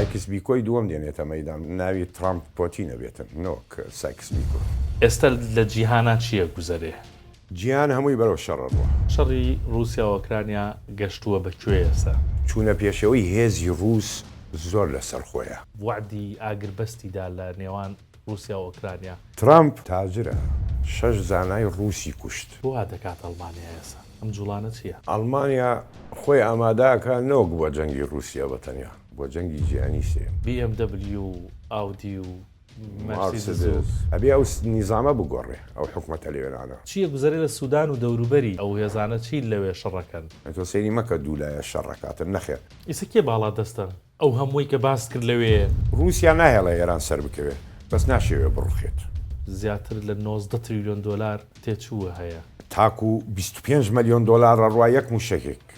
سایکس بیکۆی دووەم دێنێتە مەیدان ناوی ترامپ پۆتینە بێتن نۆک سایکس بیکۆ. ئێستا لە جیهانە چییە گوزەرێ؟ جیهان هەمووی بەرەو شەڕە بووە. شەڕی رووسیا و ئۆکرانیا گەشتووە بەکوێ ئێستا؟ چوونە پێشەوەی هێزی ڕووس زۆر لەسەر خۆیە. وعدی ئاگربەستیدا لە نێوان رووسیا و ئۆکرانیا. ترامپ تاجرە 6 زانای ڕووسی کوشت. بۆ وا دەکات ئەڵمانیا ئێستا؟ ئەم جوڵانە چییە؟ ئەڵمانیا خۆی ئامادەکە نۆک بۆ جەنگی رووسیا بەتەنیا بۆ جەنگی جیهانی سێ. BMW و ئاودی و مارسیدس ئەبێ ئەو نیزامە بگۆڕێ ئەو حکومەتە لێرانە. چییە گوزەرێ لە سوودان و دەوروبەری ئەو هێزانە چی لەوێ شەڕەکەن؟ تۆ سەیری مەکە دوولایە شەڕەکاتن نەخێت. ئیسە کێ باڵا دەستن؟ ئەو هەمووی کە باس کرد لەوێ رووسیا ناهێڵە ئێران سەر بکەوێت بەس ناشێوێ بڕخێت. زیاتر لە 90 تریلیۆن دۆلار تێچووە هەیە. تاکو 25 ملیۆن دۆلار ڕوا یەک موشەکێک.